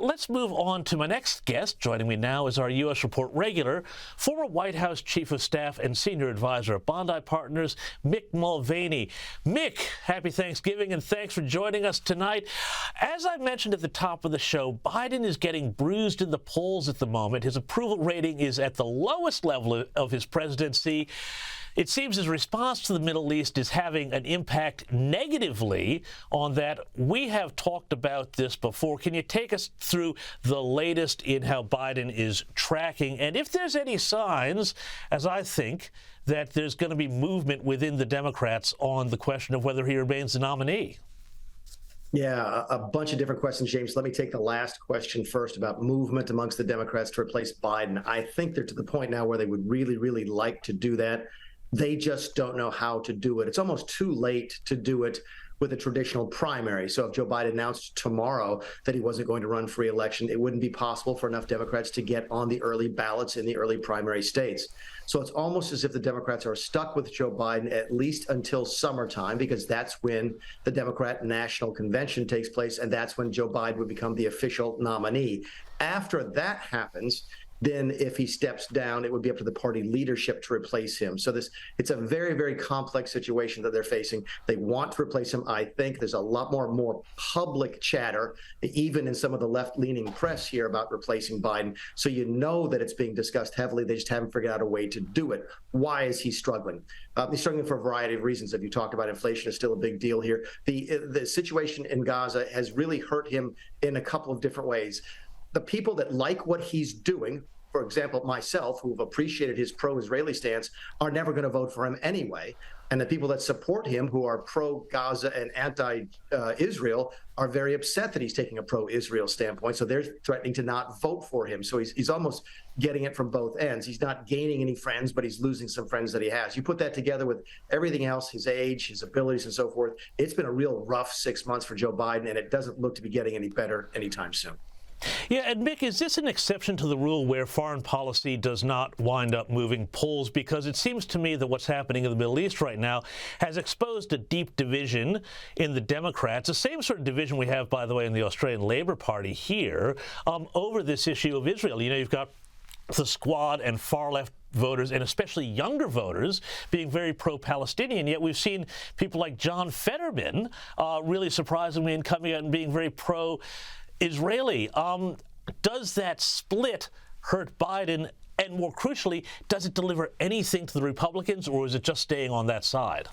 Let's move on to my next guest. Joining me now is our U.S. Report regular, former White House Chief of Staff and Senior Advisor at Bondi Partners, Mick Mulvaney. Mick, happy Thanksgiving and thanks for joining us tonight. As I mentioned at the top of the show, Biden is getting bruised in the polls at the moment. His approval rating is at the lowest level of his presidency. It seems his response to the Middle East is having an impact negatively on that. We have talked about this before. Can you take us through the latest in how Biden is tracking? And if there's any signs, as I think, that there's going to be movement within the Democrats on the question of whether he remains the nominee? Yeah, a bunch of different questions, James. Let me take the last question first about movement amongst the Democrats to replace Biden. I think they're to the point now where they would really, really like to do that. They just don't know how to do it. It's almost too late to do it with a traditional primary. So if Joe Biden announced tomorrow that he wasn't going to run for re-election, it wouldn't be possible for enough Democrats to get on the early ballots in the early primary states. So it's almost as if the Democrats are stuck with Joe Biden at least until summertime, because that's when the Democrat National Convention takes place, and that's when Joe Biden would become the official nominee. After that happens, then if he steps down, it would be up to the party leadership to replace him. So it's a very, very complex situation that they're facing. They want to replace him. I think there's a lot more public chatter, even in some of the left-leaning press here, about replacing Biden. So you know that it's being discussed heavily. They just haven't figured out a way to do it. Why is he struggling? He's struggling for a variety of reasons. If you talked about inflation, is still a big deal here. The situation in Gaza has really hurt him in a couple of different ways. The people that like what he's doing, for example, myself, who've appreciated his pro-Israeli stance, are never going to vote for him anyway. And the people that support him, who are pro-Gaza and anti-Israel, are very upset that he's taking a pro-Israel standpoint. So they're threatening to not vote for him. So he's almost getting it from both ends. He's not gaining any friends, but he's losing some friends that he has. You put that together with everything else, his age, his abilities, and so forth, it's been a real rough 6 months for Joe Biden, and it doesn't look to be getting any better anytime soon. Yeah, and Mick, is this an exception to the rule where foreign policy does not wind up moving polls? Because it seems to me that what's happening in the Middle East right now has exposed a deep division in the Democrats, the same sort of division we have, by the way, in the Australian Labor Party here, over this issue of Israel. You know, you've got the Squad and far-left voters, and especially younger voters, being very pro-Palestinian. Yet we've seen people like John Fetterman really surprisingly and coming out and being very pro-Israeli. Does that split hurt Biden? And more crucially, does it deliver anything to the Republicans, or is it just staying on that side?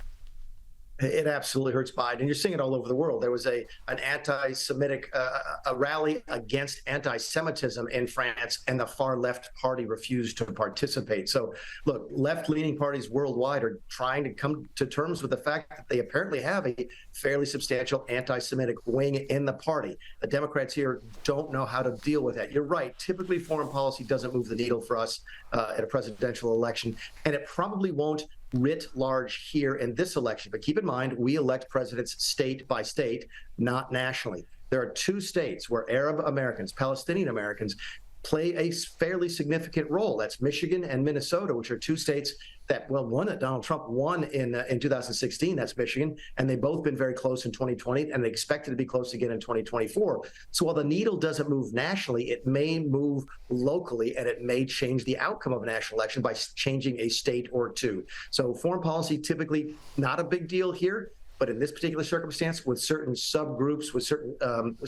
It absolutely hurts Biden. You're seeing it all over the world. There was an anti-Semitic a rally against anti-Semitism in France, and the far left party refused to participate. So, look, left-leaning parties worldwide are trying to come to terms with the fact that they apparently have a fairly substantial anti-Semitic wing in the party. The Democrats here don't know how to deal with that. You're right. Typically, foreign policy doesn't move the needle for us at a presidential election, and it probably won't writ large here in this election. But keep in mind, we elect presidents state by state, not nationally. There are two states where Arab Americans, Palestinian Americans, play a fairly significant role. That's Michigan and Minnesota, which are two states that, well, one that Donald Trump won in 2016, that's Michigan, and they've both been very close in 2020, and they expected to be close again in 2024. So while the needle doesn't move nationally, it may move locally, and it may change the outcome of a national election by changing a state or two. So foreign policy, typically not a big deal here, but in this particular circumstance, with certain subgroups, with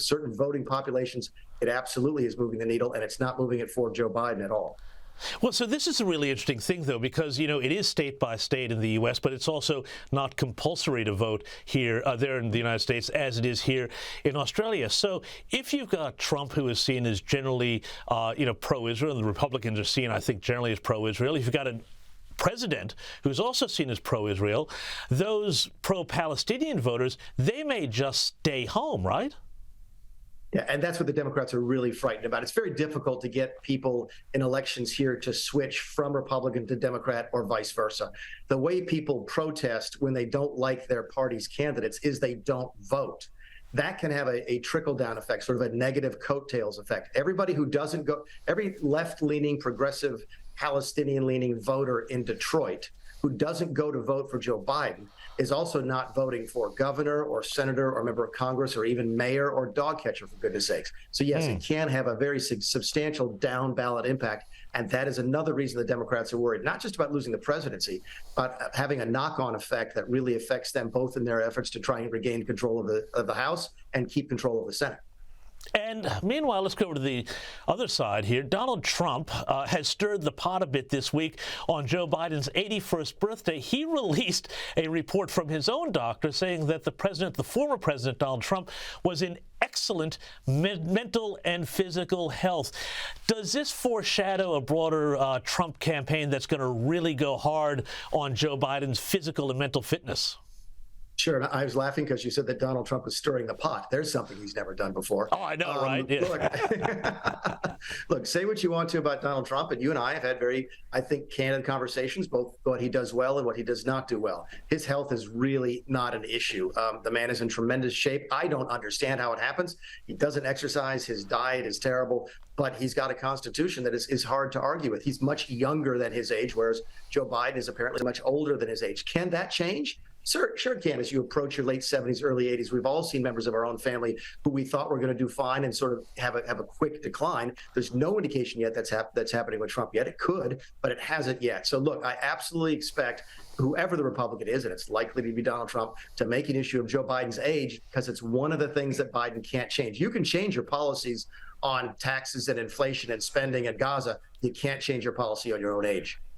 certain voting populations, it absolutely is moving the needle, and it's not moving it for Joe Biden at all. Well, so this is a really interesting thing, though, because, you know, it is state by state in the U.S., but it's also not compulsory to vote here, there in the United States, as it is here in Australia. So if you've got Trump, who is seen as generally, pro-Israel, and the Republicans are seen, I think, generally as pro-Israel, if you've got a president who's also seen as pro-Israel, those pro-Palestinian voters, they may just stay home, right? Yeah, and that's what the Democrats are really frightened about. It's very difficult to get people in elections here to switch from Republican to Democrat or vice versa. The way people protest when they don't like their party's candidates is they don't vote. That can have a trickle-down effect, sort of a negative coattails effect. Everybody who doesn't go, every left-leaning, progressive, Palestinian-leaning voter in Detroit who doesn't go to vote for Joe Biden is also not voting for governor or senator or member of Congress or even mayor or dog catcher, for goodness sakes. So yes, it can have a very substantial down ballot impact. And that is another reason the Democrats are worried, not just about losing the presidency, but having a knock-on effect that really affects them both in their efforts to try and regain control of the House and keep control of the Senate. And meanwhile, let's go over to the other side here. Donald Trump has stirred the pot a bit this week on Joe Biden's 81st birthday. He released a report from his own doctor saying that the former president, Donald Trump, was in excellent mental and physical health. Does this foreshadow a broader Trump campaign that's going to really go hard on Joe Biden's physical and mental fitness? Sure. And I was laughing because you said that Donald Trump was stirring the pot. There's something he's never done before. Oh, I know, right? Yeah. Look, say what you want to about Donald Trump, and you and I have had very, I think, candid conversations, both what he does well and what he does not do well. His health is really not an issue. The man is in tremendous shape. I don't understand how it happens. He doesn't exercise. His diet is terrible, but he's got a constitution that is hard to argue with. He's much younger than his age, whereas Joe Biden is apparently much older than his age. Can that change? Sure it can. As you approach your late 70s, early 80s, we've all seen members of our own family who we thought were going to do fine and sort of have a quick decline. There's no indication yet that's happening with Trump yet. It could, but it hasn't yet. So look, I absolutely expect whoever the Republican is, and it's likely to be Donald Trump, to make an issue of Joe Biden's age, because it's one of the things that Biden can't change. You can change your policies on taxes and inflation and spending and Gaza. You can't change your policy on your own age.